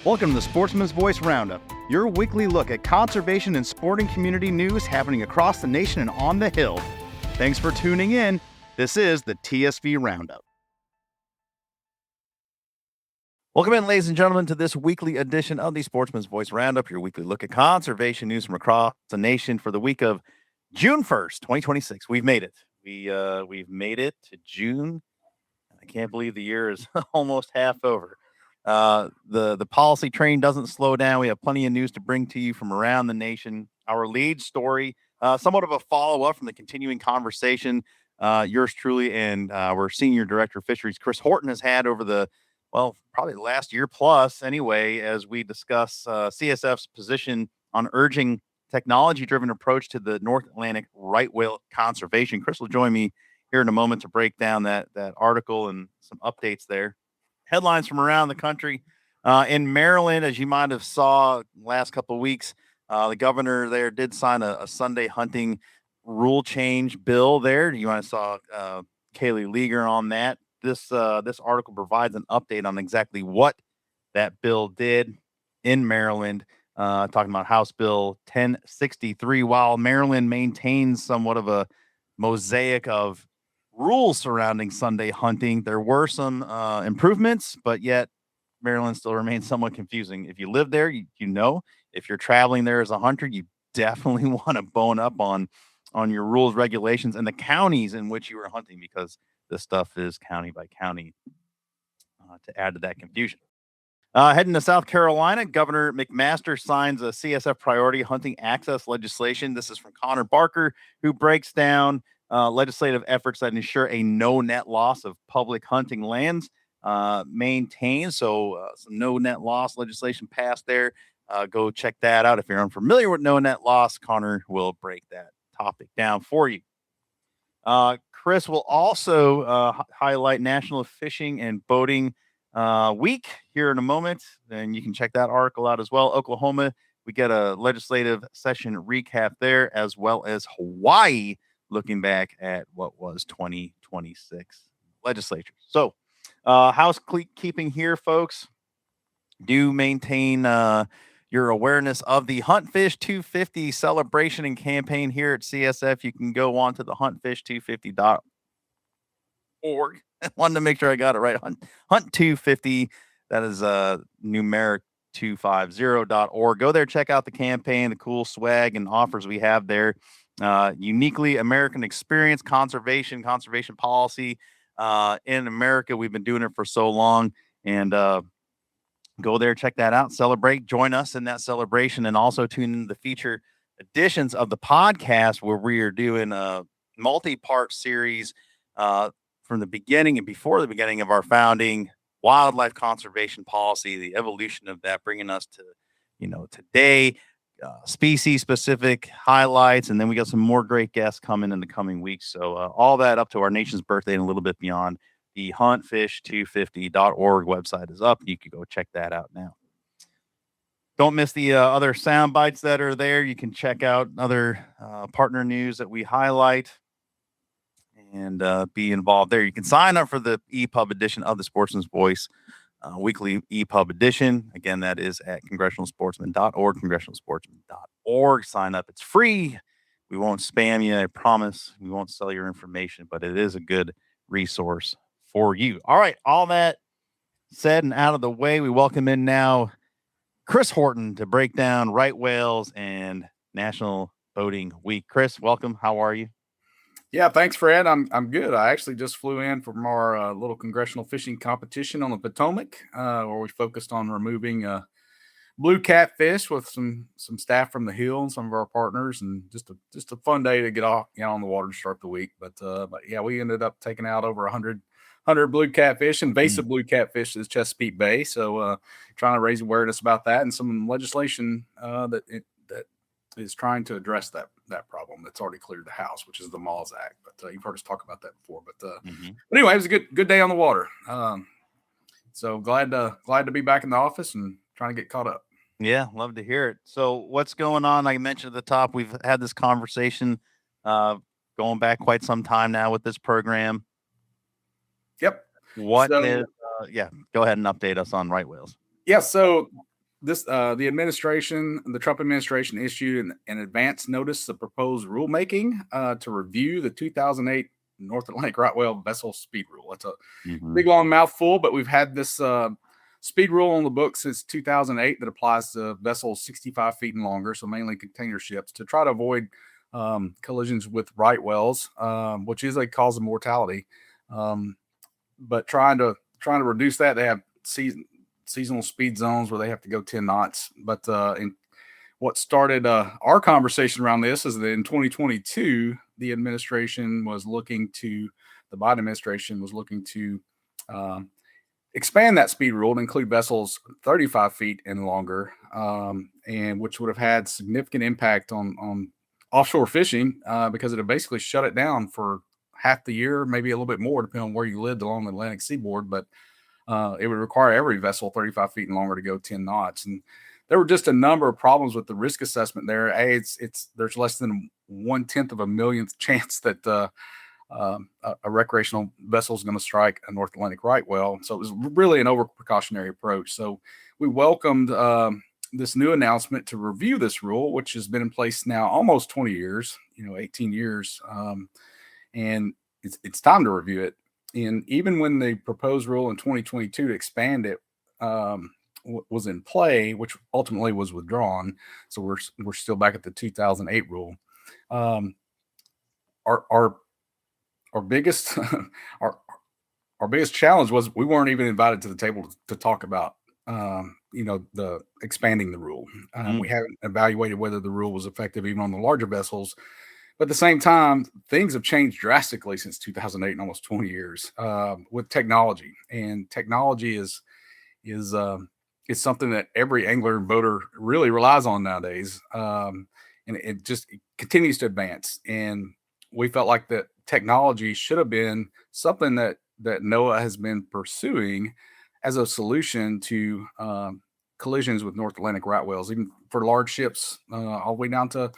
Welcome to the Sportsman's Voice Roundup, your weekly look at conservation and sporting community news happening across the nation and on the Hill. Thanks for tuning in. This is the TSV Roundup. Welcome in, ladies and gentlemen, to this weekly edition of the Sportsman's Voice Roundup, your weekly look at conservation news from across the nation for the week of June 1st, 2026. We've made it. We've made it to June. I can't believe the year is almost half over. The policy train doesn't slow down. We have plenty of news to bring to you from around the nation. Our lead story, somewhat of a follow-up from the continuing conversation yours truly and our Senior Director of Fisheries, Chris Horton, has had over probably the last year plus anyway, as we discuss CSF's position on urging technology-driven approach to the North Atlantic right whale conservation. Chris will join me here in a moment to break down that article and some updates there. Headlines from around the country. In Maryland, as you might have saw last couple of weeks, the governor there did sign a Sunday hunting rule change bill there. You might have saw Kaylee Leager on that. This article provides an update on exactly what that bill did in Maryland, talking about House Bill 1063. While Maryland maintains somewhat of a mosaic of rules surrounding Sunday hunting, there were some improvements, but yet Maryland still remains somewhat confusing. If you live there, you know. If you're traveling there as a hunter, you definitely want to bone up on your rules, regulations, and the counties in which you are hunting, because this stuff is county by county, to add to that confusion. Heading to South Carolina, Governor McMaster signs a CSF priority hunting access legislation. This is from Connor Barker, who breaks down legislative efforts that ensure a no net loss of public hunting lands maintained. So some no net loss legislation passed there. Go check that out. If you're unfamiliar with no net loss, Connor will break that topic down for you. Chris will also highlight National Fishing and Boating Week here in a moment, and you can check that article out as well. Oklahoma, we get a legislative session recap there, as well as Hawaii, looking back at what was 2026 legislature. So housekeeping here, folks. Do maintain your awareness of the Huntfish 250 celebration and campaign here at CSF. You can go on to the huntfish250.org. I wanted to make sure I got it right. Hunt 250. That is numeric 250.org. Go there, check out the campaign, the cool swag and offers we have there. Uniquely American experience, conservation policy in America. We've been doing it for so long, and go there, check that out, celebrate, join us in that celebration, and also tune in the feature editions of the podcast, where we are doing a multi-part series from the beginning and before the beginning of our founding, wildlife conservation policy, the evolution of that, bringing us to, today, species specific highlights. And then we got some more great guests coming in the coming weeks. So all that up to our nation's birthday and a little bit beyond. The huntfish250.org website is up. You can go check that out now. Don't miss the other sound bites that are there. You can check out other partner news that we highlight and be involved there. You can sign up for the EPUB edition of the Sportsman's Voice weekly EPUB edition. Again, that is at congressionalsportsman.org, congressionalsportsman.org. Sign up. It's free. We won't spam you. I promise. We won't sell your information, but it is a good resource for you. All right. All that said and out of the way, we welcome in now Chris Horton to break down right whales and National Boating Week. Chris, welcome. How are you? Yeah, thanks, Fred. I'm good. I actually just flew in from our little congressional fishing competition on the Potomac, where we focused on removing blue catfish with some staff from the Hill and some of our partners, and just a fun day to get on the water to start the week. But yeah, we ended up taking out over 100 blue catfish, invasive blue catfish is Chesapeake Bay. So trying to raise awareness about that, and some legislation that is trying to address that problem that's already cleared the House, which is the Malls Act. But you've heard us talk about that before. But anyway, it was a good day on the water. So glad to be back in the office and trying to get caught up. Yeah, love to hear it. So what's going on? Like I mentioned at the top, we've had this conversation going back quite some time now with this program. Yep. Go ahead and update us on right whales. Yeah, so the administration, the Trump administration issued an advance notice of proposed rulemaking to review the 2008 North Atlantic right whale vessel speed rule. That's a big long mouthful, but we've had this speed rule on the books since 2008 that applies to vessels 65 feet and longer, so mainly container ships, to try to avoid collisions with right whales, which is a cause of mortality. But trying to reduce that, they have seasonal speed zones where they have to go 10 knots. But what started our conversation around this is that in 2022, the administration was looking to, the Biden administration was looking to expand that speed rule to include vessels 35 feet and longer, and which would have had significant impact on offshore fishing because it would basically shut it down for half the year, maybe a little bit more, depending on where you lived along the Atlantic seaboard. But it would require every vessel 35 feet and longer to go 10 knots. And there were just a number of problems with the risk assessment there. There's less than 1/10 of a millionth chance that a recreational vessel is going to strike a North Atlantic right whale. So it was really an over precautionary approach. So we welcomed this new announcement to review this rule, which has been in place now almost 20 years, 18 years. And it's time to review it. And even when the proposed rule in 2022 to expand it was in play, which ultimately was withdrawn, so we're still back at the 2008 rule. Our biggest our biggest challenge was we weren't even invited to the table to talk about the expanding the rule. We haven't evaluated whether the rule was effective even on the larger vessels. But at the same time, things have changed drastically since 2008 in almost 20 years with technology. And technology is something that every angler and boater really relies on nowadays. And it continues to advance. And we felt like that technology should have been something that NOAA has been pursuing as a solution to collisions with North Atlantic right whales, even for large ships, all the way down to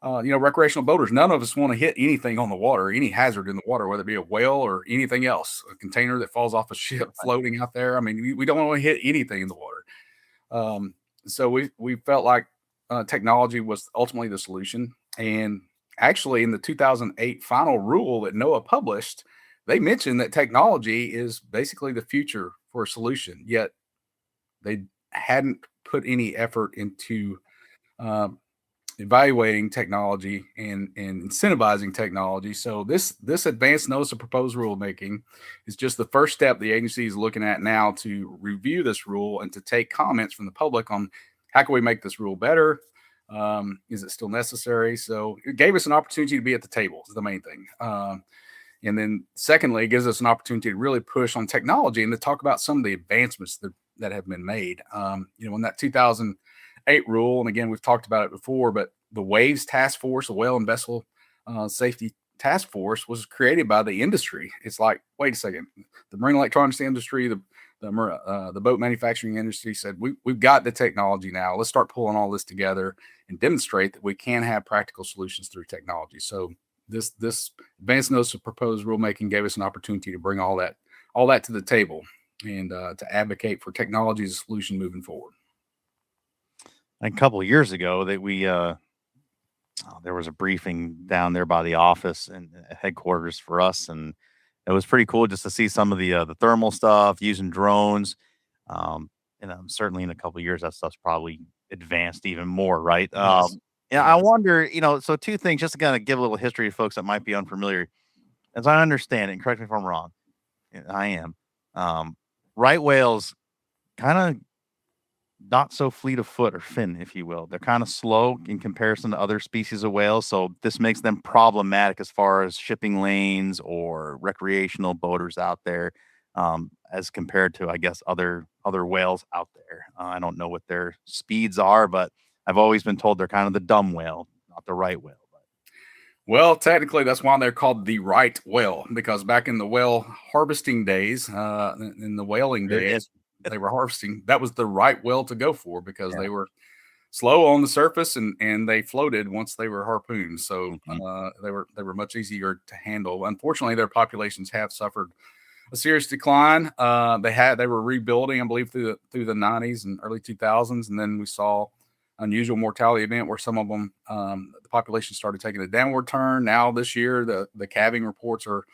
recreational boaters. None of us want to hit anything on the water, any hazard in the water, whether it be a whale or anything else, a container that falls off a ship floating out there. I mean, we don't want to hit anything in the water. So we felt like technology was ultimately the solution. And actually, in the 2008 final rule that NOAA published, they mentioned that technology is basically the future for a solution. Yet they hadn't put any effort into evaluating technology and incentivizing technology. So this advanced notice of proposed rulemaking is just the first step the agency is looking at now to review this rule and to take comments from the public on how can we make this rule better. Is it still necessary? So it gave us an opportunity to be at the table is the main thing. And then secondly, it gives us an opportunity to really push on technology and to talk about some of the advancements that have been made. In that 2008 rule, and again, we've talked about it before, but the WAVES task force, the Whale and Vessel Safety Task Force, was created by the industry. It's like, wait a second, the marine electronics industry, the boat manufacturing industry said, we've got the technology now. Let's start pulling all this together and demonstrate that we can have practical solutions through technology. So this advanced notice of proposed rulemaking gave us an opportunity to bring all that to the table and to advocate for technology as a solution moving forward. A couple of years ago that we there was a briefing down there by the office and headquarters for us, and it was pretty cool just to see some of the thermal stuff using drones. Certainly in a couple of years that stuff's probably advanced even more, right? Yes. Yeah, I wonder, so two things just to kind of give a little history to folks that might be unfamiliar. As I understand it, and correct me if I'm wrong, and I am. Right whales kind of not so fleet of foot or fin, if you will. They're kind of slow in comparison to other species of whales, so this makes them problematic as far as shipping lanes or recreational boaters out there, as compared to, I guess, other whales out there. I don't know what their speeds are, but I've always been told they're kind of the dumb whale, not the right whale. Well, technically, that's why they're called the right whale, because back in the whale harvesting days, in the whaling days, they were harvesting. That was the right whale to go for because they were slow on the surface and they floated once they were harpooned. So they were much easier to handle. Unfortunately, their populations have suffered a serious decline. They were rebuilding, I believe, through the 90s and early 2000s, and then we saw unusual mortality event where some of them the population started taking a downward turn. Now this year, the calving reports are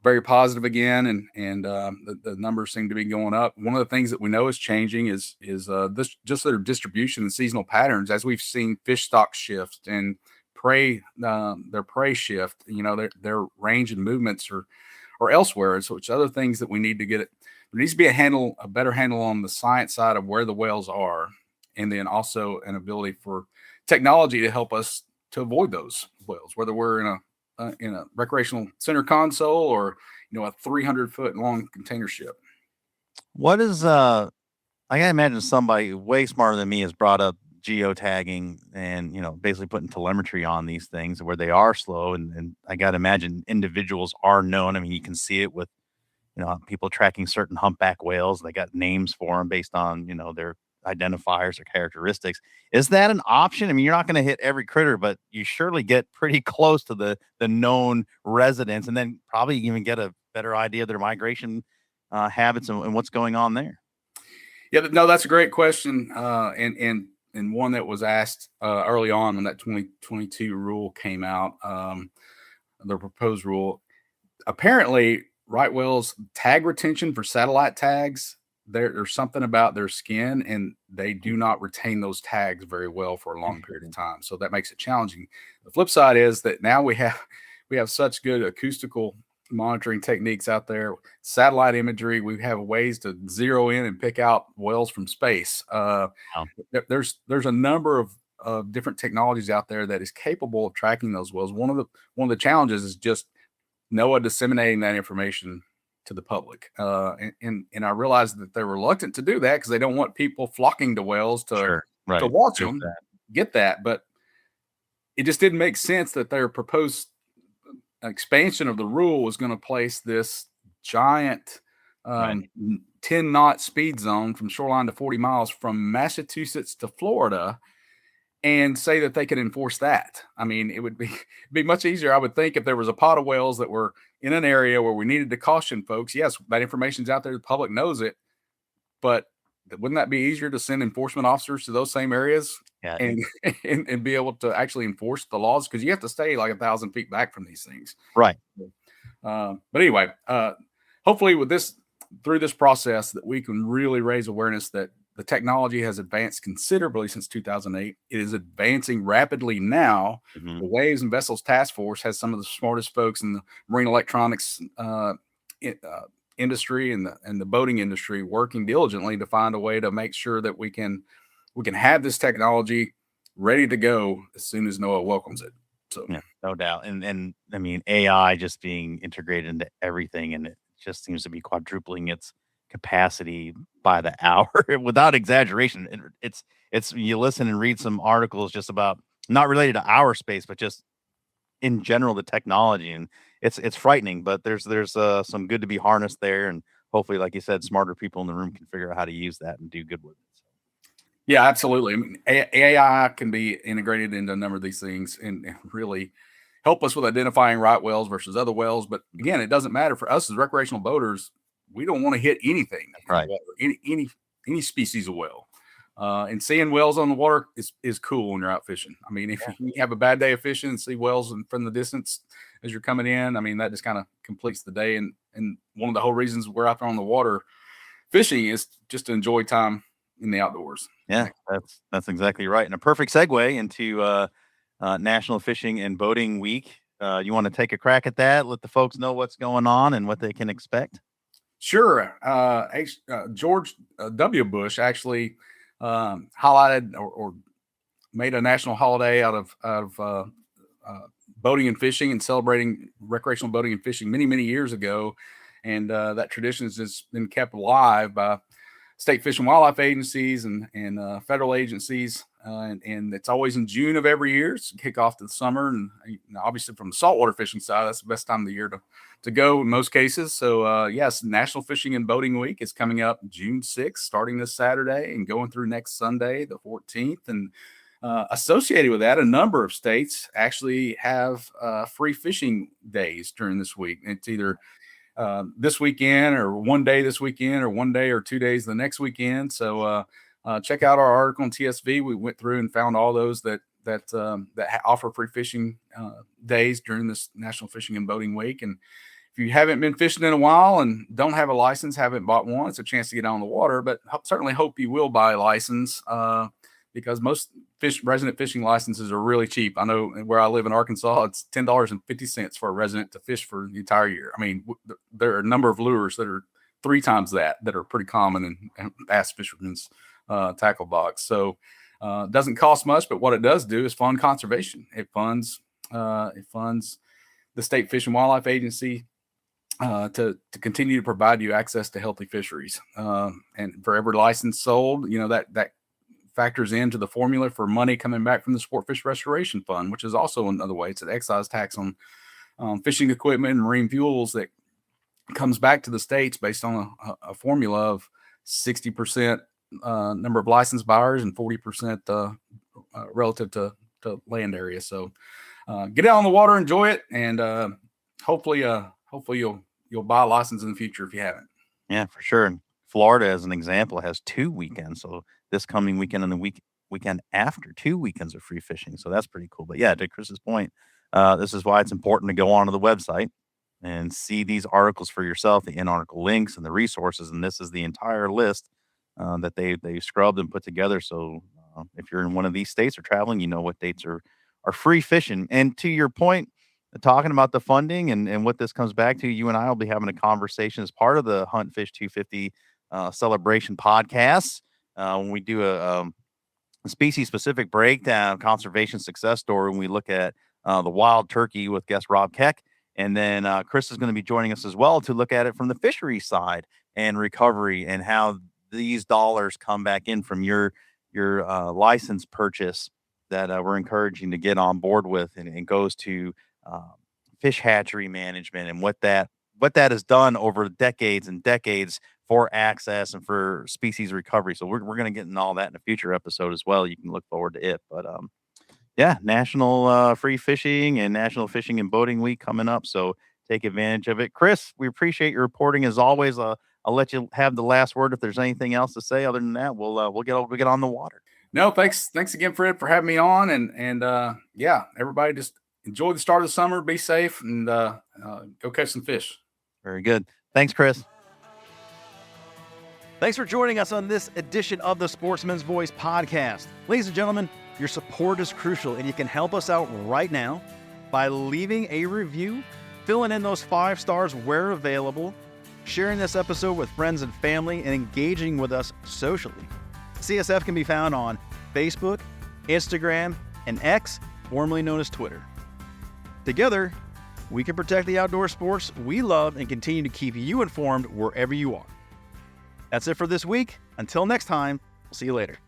very positive again, and the numbers seem to be going up. One of the things that we know is changing is this just their distribution and seasonal patterns, as we've seen fish stock shift and their prey shift. Their range and movements or elsewhere. So it's other things that we need to get it. There needs to be a better handle on the science side of where the whales are, and then also an ability for technology to help us to avoid those whales, whether we're in a recreational center console or a 300-foot long container ship. What is I can imagine somebody way smarter than me has brought up geotagging and basically putting telemetry on these things where they are slow, and I got to imagine individuals are known. I mean, you can see it with people tracking certain humpback whales. They got names for them based on their identifiers or characteristics. Is that an option? I mean, you're not going to hit every critter, but you surely get pretty close to the known residents, and then probably even get a better idea of their migration habits and what's going on there. Yeah, no, that's a great question, and one that was asked early on when that 2022 rule came out, the proposed rule. Apparently, right whales tag retention for satellite tags. There's something about their skin, and they do not retain those tags very well for a long period of time. So that makes it challenging. The flip side is that now we have such good acoustical monitoring techniques out there, satellite imagery. We have ways to zero in and pick out whales from space. There's a number of different technologies out there that is capable of tracking those whales. One of the challenges is just NOAA disseminating that information to the public. And I realized that they're reluctant to do that because they don't want people flocking to whales to watch them get that. But it just didn't make sense that their proposed expansion of the rule was going to place this giant 10-knot speed zone from shoreline to 40 miles from Massachusetts to Florida and say that they could enforce that. I mean, it would be much easier, I would think, if there was a pod of whales that were in an area where we needed to caution folks. Yes, that information's out there, the public knows it, but wouldn't that be easier to send enforcement officers to those same areas and be able to actually enforce the laws? Because you have to stay like 1,000 feet back from these things. Right. But anyway, hopefully through this process that we can really raise awareness that the technology has advanced considerably since 2008. It is advancing rapidly now. Mm-hmm. The Waves and Vessels Task Force has some of the smartest folks in the marine electronics industry and the boating industry working diligently to find a way to make sure that we can have this technology ready to go as soon as NOAA welcomes it. So yeah, no doubt. And I mean, AI just being integrated into everything, and it just seems to be quadrupling its capacity by the hour without exaggeration. It's you listen and read some articles just about not related to our space, but just in general the technology, and it's frightening. But there's some good to be harnessed there, and hopefully, like you said, smarter people in the room can figure out how to use that and do good with it. Yeah, absolutely. I mean, AI can be integrated into a number of these things and really help us with identifying right whales versus other whales. But again, it doesn't matter for us as recreational boaters. We don't want to hit anything, right? Any species of whale. And seeing whales on the water is cool when you're out fishing. I mean, if you have a bad day of fishing and see whales from the distance as you're coming in, I mean, that just kind of completes the day. And one of the whole reasons we're out there on the water fishing is just to enjoy time in the outdoors. Yeah, that's exactly right. And a perfect segue into National Fishing and Boating Week. You want to take a crack at that? Let the folks know what's going on and what they can expect. Sure. George W. Bush actually highlighted or made a national holiday out of boating and fishing and celebrating recreational boating and fishing many years ago, and that tradition has just been kept alive by state fish and wildlife agencies and federal agencies, and it's always in June of every year. It's kick off to the summer, and obviously from the saltwater fishing side, that's the best time of the year to go in most cases. So yes, National Fishing and Boating Week is coming up June 6th, starting this Saturday and going through next Sunday, the 14th. And associated with that, a number of states actually have free fishing days during this week. It's either this weekend, or one day this weekend, or one day or 2 days the next weekend. So check out our article on TSV. We went through and found all those that offer free fishing days during this National Fishing and Boating Week. And if you haven't been fishing in a while and don't have a license, haven't bought one, it's a chance to get on the water. But certainly hope you will buy a license, because most resident fishing licenses are really cheap. I know where I live in Arkansas, it's $10.50 for a resident to fish for the entire year. I mean, there are a number of lures that are 3 times that are pretty common in bass fishermen's tackle box. So it doesn't cost much, but what it does do is fund conservation. It funds the State Fish and Wildlife Agency to continue to provide you access to healthy fisheries. And for every license sold, that factors into the formula for money coming back from the Sport Fish Restoration Fund, which is also another way. It's an excise tax on fishing equipment and marine fuels that comes back to the states based on a formula of 60% number of licensed buyers and 40% relative to land area. So get out on the water, enjoy it, and hopefully you'll buy a license in the future if you haven't. Yeah, for sure. And Florida, as an example, has 2 weekends. So this coming weekend and the weekend after, 2 weekends of free fishing. So that's pretty cool. But yeah, to Chris's point, this is why it's important to go onto the website and see these articles for yourself, the in-article links and the resources. And this is the entire list that they scrubbed and put together. So if you're in one of these states or traveling, you know what dates are free fishing. And to your point, talking about the funding and what this comes back to, you and I will be having a conversation as part of the Hunt Fish 250 celebration podcast when we do a species-specific breakdown, conservation success story, when we look at the wild turkey with guest Rob Keck. And then Chris is going to be joining us as well to look at it from the fishery side and recovery and how these dollars come back in from your license purchase that we're encouraging to get on board with, and it goes to fish hatchery management and what that has done over decades and decades for access and for species recovery. So we're going to get into all that in a future episode as well. You can look forward to it. But yeah, National Free Fishing and National Fishing and Boating Week coming up. So take advantage of it. Chris, we appreciate your reporting as always. I'll let you have the last word if there's anything else to say. Other than that, we'll get on the water. No, thanks again, Fred, for having me on. And yeah, everybody just enjoy the start of the summer, be safe, and go catch some fish. Very good. Thanks, Chris. Thanks for joining us on this edition of the Sportsman's Voice podcast. Ladies and gentlemen, your support is crucial, and you can help us out right now by leaving a review, filling in those 5 stars where available, sharing this episode with friends and family, and engaging with us socially. CSF can be found on Facebook, Instagram, and X, formerly known as Twitter. Together, we can protect the outdoor sports we love and continue to keep you informed wherever you are. That's it for this week. Until next time, we'll see you later.